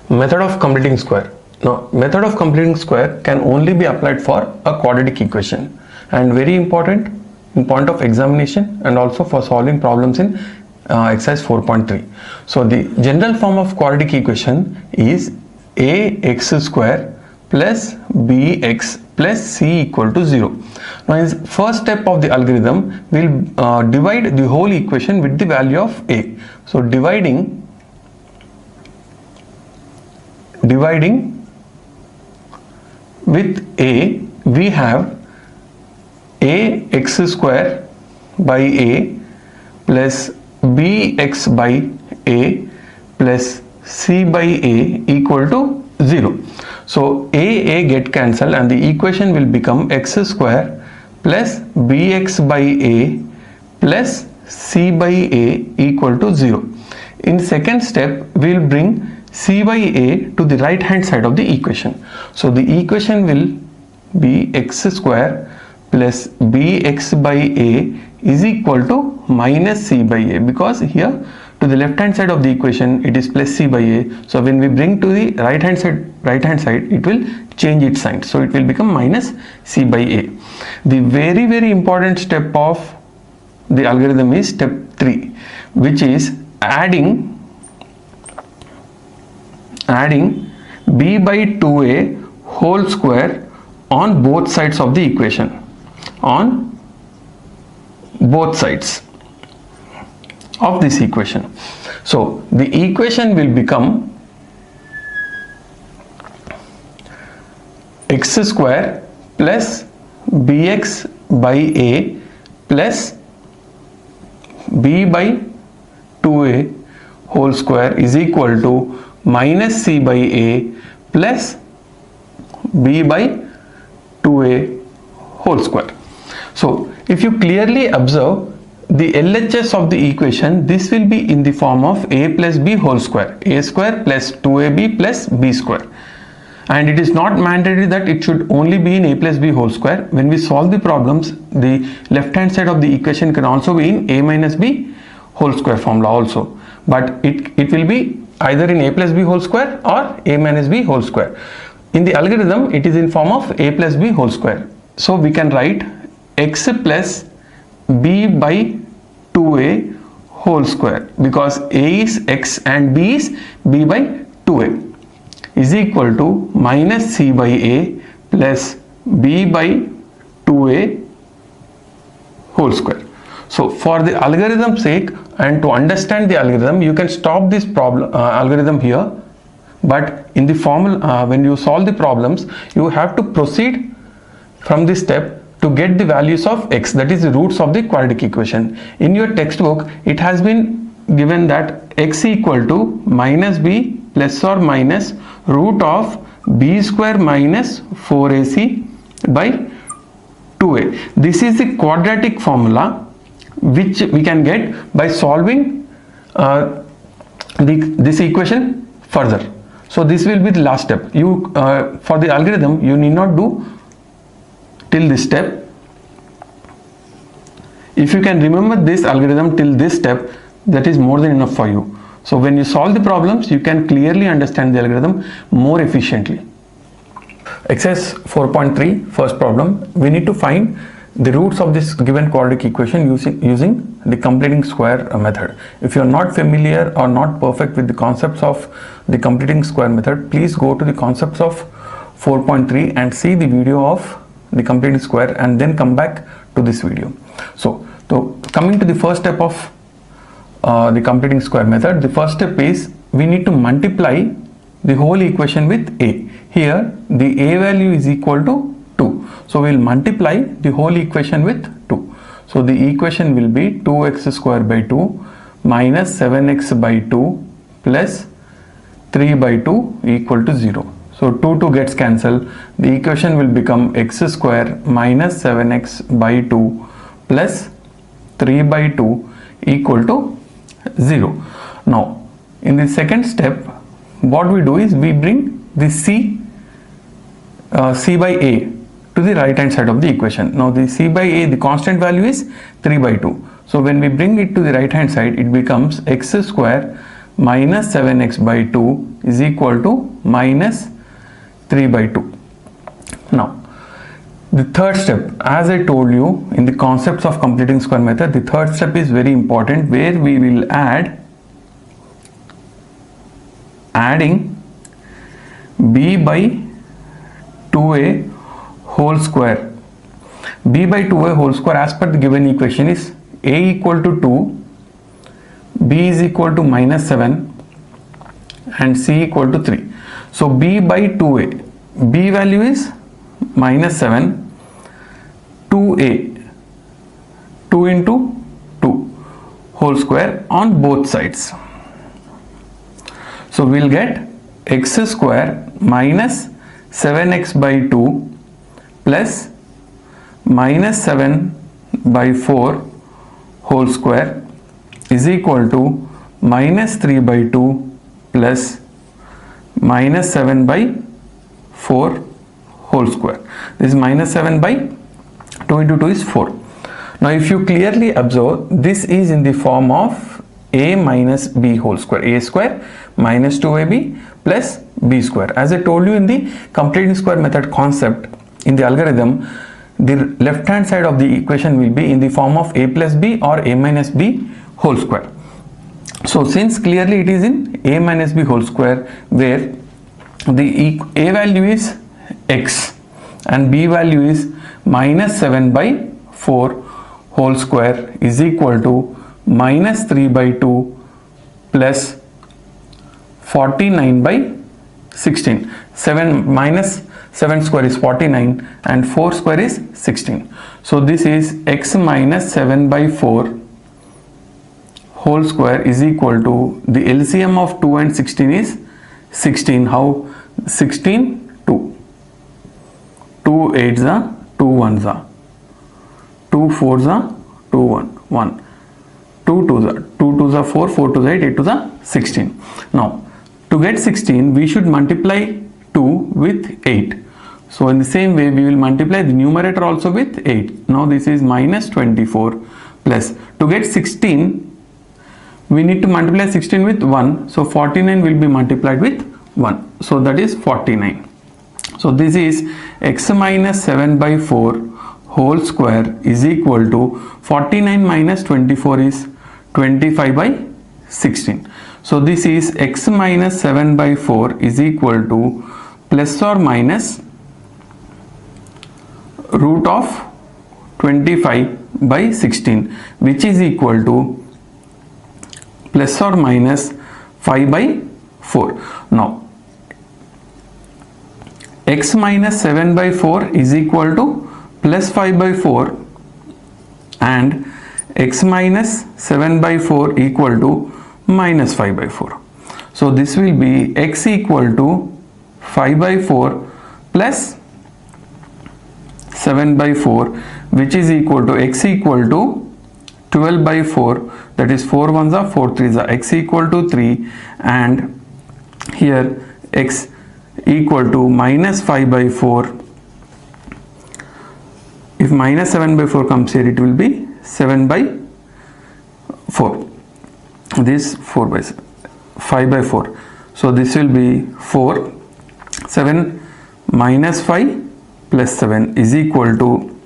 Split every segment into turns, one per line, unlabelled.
Method of completing square. Now, method of completing square can only be applied for a quadratic equation, and very important in point of examination and also for solving problems in exercise 4.3. So the general form of quadratic equation is ax square plus bx plus c equal to 0. Now in the first step of the algorithm, we will divide the whole equation with the value of a. So dividing with a, we have ax square by a plus bx by a plus c by a equal to 0. So a get cancelled and the equation will become x square plus bx by a plus c by a equal to 0. In second step, we will bring c by a to the right hand side of the equation. So the equation will be x square plus bx by a is equal to minus c by a, because here to the left hand side of the equation it is plus c by a. So when we bring to the right hand side it will change its sign, so it will become minus c by a. The very important step of the algorithm is step 3, which is adding b by 2a whole square on both sides of the equation, on both sides of this equation. So the equation will become x square plus bx by a plus b by 2a whole square is equal to minus c by a plus b by 2a whole square. So if you clearly observe the LHS of the equation, this will be in the form of a plus b whole square, a square plus 2ab plus b square, and it is not mandatory that it should only be in a plus b whole square. When we solve the problems, the left hand side of the equation can also be in a minus b whole square formula also, but it will be either in a plus b whole square or a minus b whole square. In the algorithm, it is in form of a plus b whole square. So we can write x plus b by 2a whole square, because a is x and b is b by 2a, is equal to minus c by a plus b by 2a whole square. So for the algorithm's sake and to understand the algorithm, you can stop this problem algorithm here, but in the formula when you solve the problems, you have to proceed from this step to get the values of x, that is the roots of the quadratic equation. In your textbook, it has been given that x equal to minus b plus or minus root of b square minus 4ac by 2a. This is the quadratic formula which we can get by solving this equation further. So this will be the last step. For the algorithm, you need not do till this step. If you can remember this algorithm till this step, that is more than enough for you. So when you solve the problems, you can clearly understand the algorithm more efficiently. Exercise 4.3, first problem. We need to find the roots of this given quadratic equation using the completing square method. If you are not familiar or not perfect with the concepts of the completing square method, please go to the concepts of 4.3 and see the video of the completing square and then come back to this video. So coming to the first step of the completing square method, the first step is we need to multiply the whole equation with a. Here the a value is equal to 2. So we will multiply the whole equation with 2. So the equation will be 2x square by 2 minus 7x by 2 plus 3 by 2 equal to 0. So 2 gets cancelled. The equation will become x square minus 7x by 2 plus 3 by 2 equal to 0. Now in the second step, what we do is we bring the c by a to the right hand side of the equation. Now the c by a, the constant value is 3 by 2. So when we bring it to the right hand side, it becomes x square minus 7x by 2 is equal to minus 3 by 2. Now the third step, as I told you in the concepts of completing square method, the third step is very important, where we will adding b by 2a whole square. b by 2a whole square as per the given equation is a equal to 2, b is equal to minus 7 and c equal to 3. So b by 2a, b value is minus 7, 2a, 2 into 2 whole square on both sides. So we'll get x square minus 7x by 2 plus minus 7 by 4 whole square is equal to minus 3 by 2 plus minus 7 by 4 whole square. This is minus 7 by 2 into 2 is 4. Now if you clearly observe, this is in the form of a minus b whole square, a square minus 2ab plus b square. As I told you in the completing square method concept, in the algorithm, the left hand side of the equation will be in the form of a plus b or a minus b whole square. So since clearly it is in a minus b whole square, where the a value is x and b value is minus 7 by 4 whole square is equal to minus 3 by 2 plus 49 by 16. 7 minus 7 square is 49 and 4 square is 16. So this is x minus 7 by 4 whole square is equal to, the LCM of 2 and 16 is 16. How? 16, 2. 2 8s are 2 1s are 2 4s are 2 1 1, 2 2s are 2 2s are 4, 4 2s are 8, 8 2s are 16. Now to get 16 we should multiply 2 with 8. So in the same way we will multiply the numerator also with 8. Now this is minus 24 plus, to get 16 we need to multiply 16 with 1. So 49 will be multiplied with 1. So that is 49. So this is x minus 7 by 4 whole square is equal to 49 minus 24 is 25 by 16. So this is x minus 7 by 4 is equal to plus or minus root of 25 by 16, which is equal to plus or minus 5 by 4. Now x minus 7 by 4 is equal to plus 5 by 4 and x minus 7 by 4 equal to minus 5 by 4. So this will be x equal to 5 by 4 plus 7 by 4, which is equal to x equal to 12 by 4, that is 4 1s are 4 3s are, x equal to 3, and here x equal to minus 5 by 4. If minus 7 by 4 comes here, it will be 7 by 4. This 4 by 7, 5 by 4. So this will be 4. 7 minus 5 plus 7 is equal to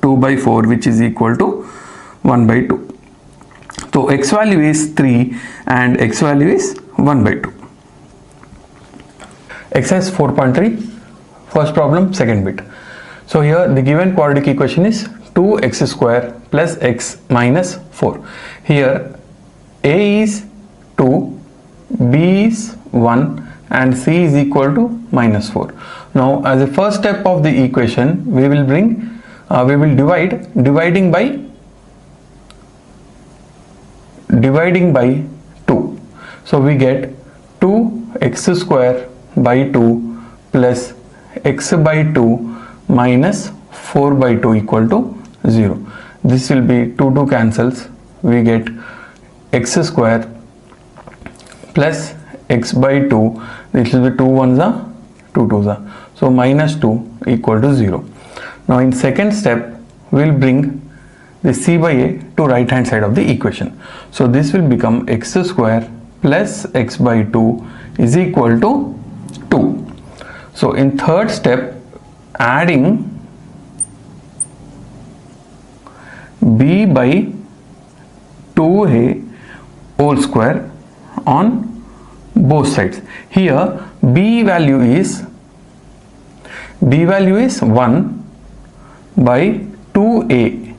2 by 4, which is equal to 1 by 2. So x value is 3 and x value is 1 by 2. Exercise 4.3, first problem, second bit. So here the given quadratic equation is 2x square plus x minus 4. Here a is 2, b is 1 and c is equal to minus 4. Now as a first step of the equation we will dividing by 2. So we get 2x square by 2 plus x by 2 minus 4 by 2 equal to 0. This will be 2 cancels, we get x square plus x by 2, this will be 2 1s are 2 2s are, so minus 2 equal to 0. Now in second step we will bring the c by a to right hand side of the equation. So this will become x square plus x by 2 is equal to 2. So in third step, adding b by 2a whole square on both sides. Here b value is 1 by 2a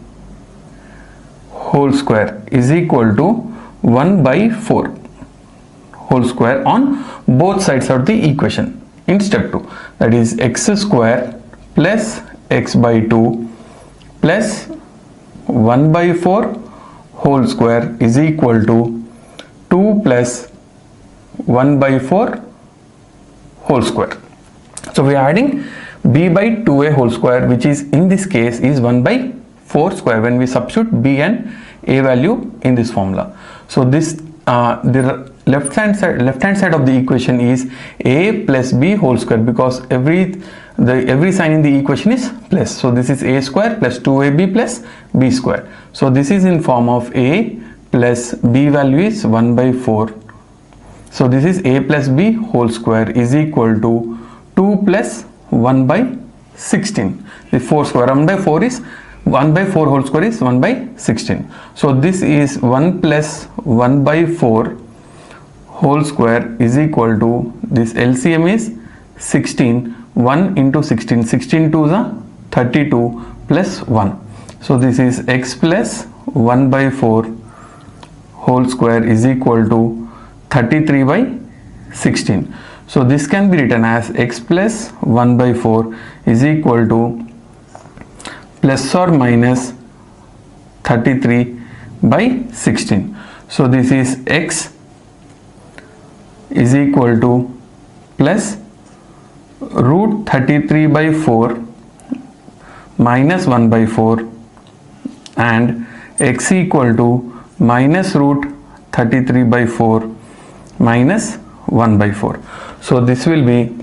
whole square is equal to 1 by 4 whole square on both sides of the equation in step 2. That is x square plus x by 2 plus 1 by 4 whole square is equal to 2 plus 1 by 4 whole square. So we are adding b by 2a whole square, which is in this case is 1 by 4 square when we substitute b and a value in this formula. So this the left hand side of the equation is a plus b whole square, because every sign in the equation is plus. So this is a square plus 2ab plus b square. So this is in form of a plus b value is 1 by 4. So this is a plus b whole square is equal to 2 plus 1 by 16. The 4 square, 1 by 4 is 1 by 4 whole square is 1 by 16. So this is 1 plus 1 by 4 whole square is equal to, this LCM is 16, 1 into 16, 16 2s are 32 plus 1. So this is x plus 1 by 4 whole square is equal to 33 by 16. So this can be written as x plus 1 by 4 is equal to plus or minus 33 by 16. So this is x is equal to plus root 33 by 4 minus 1 by 4 and x equal to minus root 33 by 4 minus 1 by 4. So this will be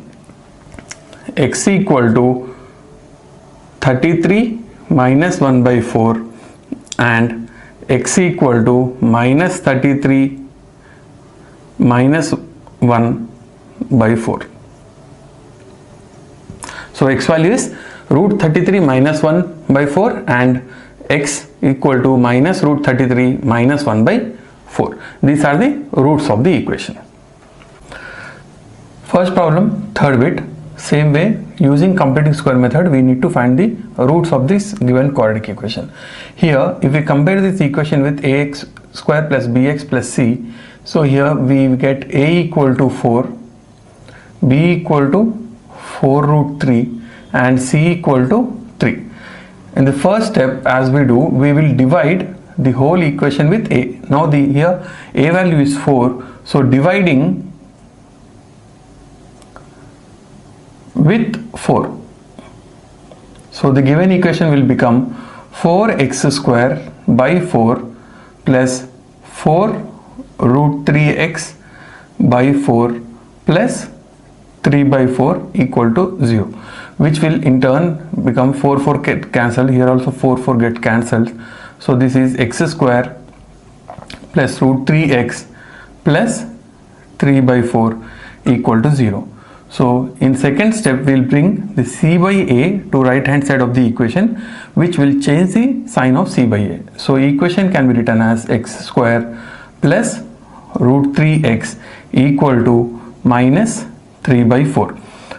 x equal to 33 minus 1 by 4 and x equal to minus 33 minus 1 by 4. So x value is root 33 minus 1 by 4 and x equal to minus root 33 minus 1 by 4. These are the roots of the equation. First problem, third bit. Same way, using completing square method, we need to find the roots of this given quadratic equation. Here, if we compare this equation with ax square plus bx plus c, so here we get a equal to 4, b equal to 4 root 3 and c equal to 3. In the first step, as we do, we will divide the whole equation with a. Now here a value is 4, so dividing with 4, so the given equation will become 4x square by 4 plus 4 root 3x by 4 plus 3 by 4 equal to 0, which will in turn become 4 get cancelled. Here also 4 get cancelled. So this is x square plus root 3x plus 3 by 4 equal to 0. So in second step, we will bring the c by a to right hand side of the equation, which will change the sign of c by a. So equation can be written as x square plus root 3x equal to minus 3 by 4.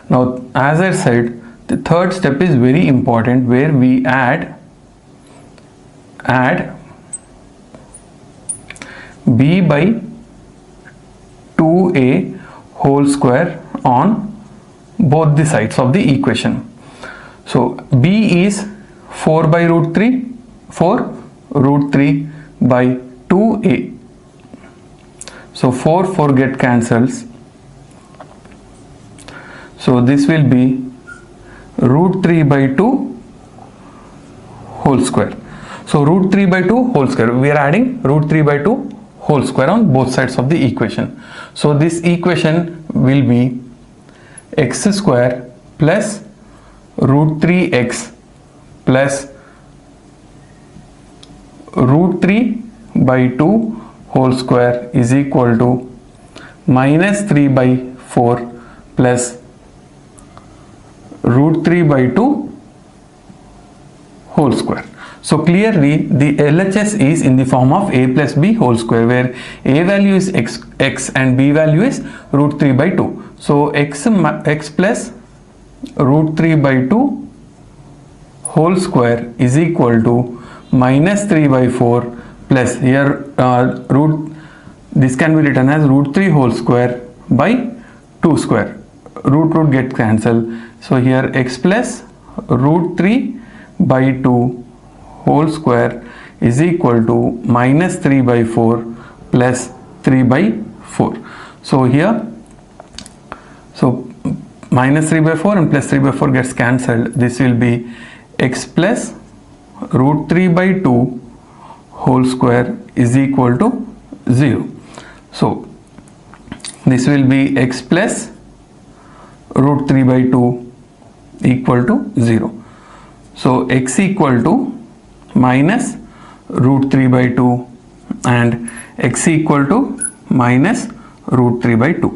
Now as I said, the third step is very important, where we add b by 2a whole square on both the sides of the equation. So b is 4 by root 3, 4 root 3 by 2a. So 4 get cancels. So this will be root 3 by 2 whole square. So root 3 by 2 whole square, we are adding root 3 by 2 whole square on both sides of the equation. So this equation will be x square plus root 3x plus root 3 by 2 whole square is equal to minus 3 by 4 plus root 3 by 2 whole square. So clearly the LHS is in the form of a plus b whole square, where a value is x and b value is root 3 by 2. So x plus root 3 by 2 whole square is equal to minus 3 by 4 plus here this can be written as root 3 whole square by 2 square. Root get cancelled. So here x plus root 3 by 2 whole square is equal to minus 3 by 4 plus 3 by 4. So here, so minus 3 by 4 and plus 3 by 4 gets cancelled. This will be x plus root 3 by 2 whole square is equal to 0. So this will be x plus root 3 by 2 equal to 0. So x equal to minus root 3 by 2 and x equal to minus root 3 by 2.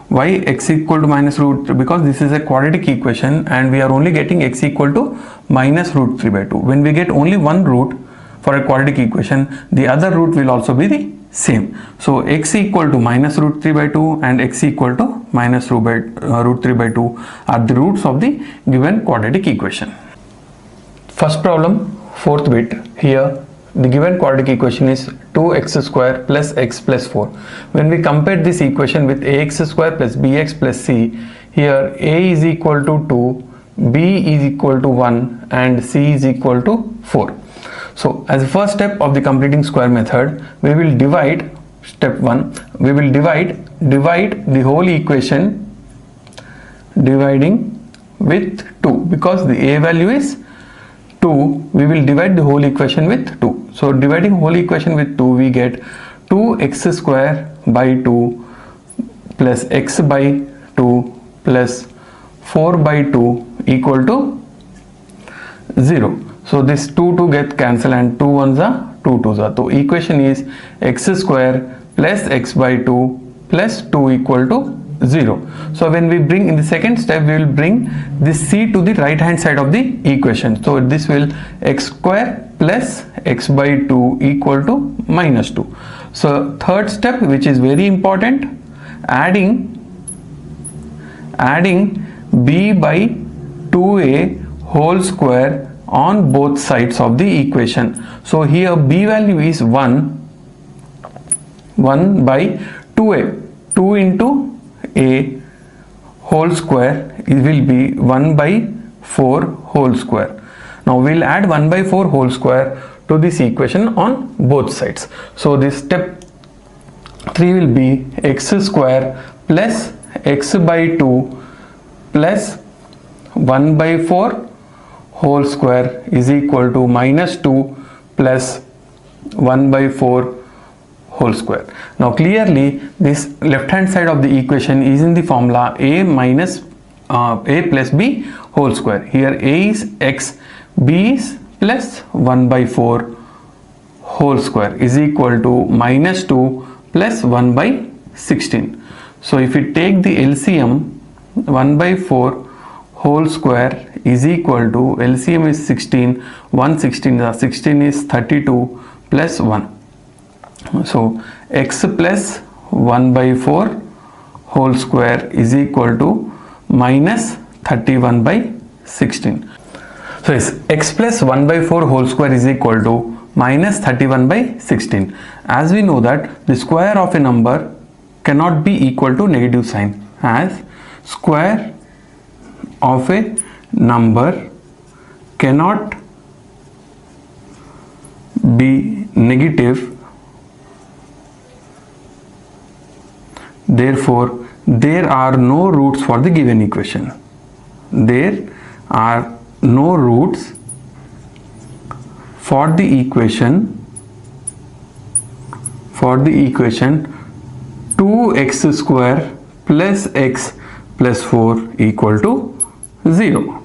Why x equal to minus root 3? Because this is a quadratic equation and we are only getting x equal to minus root 3 by 2. When we get only one root for a quadratic equation, the other root will also be the same. So x equal to minus root 3 by 2 and x equal to minus root 3 by 2 are the roots of the given quadratic equation. First problem, fourth bit. Here the given quadratic equation is 2x square plus x plus 4. When we compare this equation with ax square plus bx plus c, here a is equal to 2, b is equal to 1 and c is equal to 4. So as a first step of the completing square method, we will divide, step 1, we will divide the whole equation dividing with 2, because the a value is 2, we will divide the whole equation with 2. So dividing whole equation with 2, we get 2x square by 2 plus x by 2 plus 4 by 2 equal to 0. So this 2 get cancelled and 2 ones are 2 2s are. So equation is x square plus x by 2 plus 2 equal to 0. So when we bring in the second step, we will bring this c to the right hand side of the equation. So this will x square plus x by 2 equal to minus 2. So third step, which is very important, adding b by 2a whole square on both sides of the equation. So here b value is 1 by 2a, 2 into a whole square, it will be 1 by 4 whole square. Now we'll add 1 by 4 whole square to this equation on both sides. So this step 3 will be x square plus x by 2 plus 1 by 4 whole square is equal to minus 2 plus 1 by 4 whole square. Now clearly this left hand side of the equation is in the formula a plus b whole square. Here a is x, b is plus 1 by 4 whole square is equal to minus 2 plus 1 by 16. So if we take the LCM, 1 by 4 whole square is equal to, LCM is 16, 16 is 32 plus 1. So x plus 1 by 4 whole square is equal to minus 31 by 16. So yes, x plus 1 by 4 whole square is equal to minus 31 by 16. As we know that the square of a number cannot be equal to negative sign, as square of a number cannot be negative, therefore there are no roots for the given equation. There are no roots for the equation 2x square plus x plus 4 equal to 0.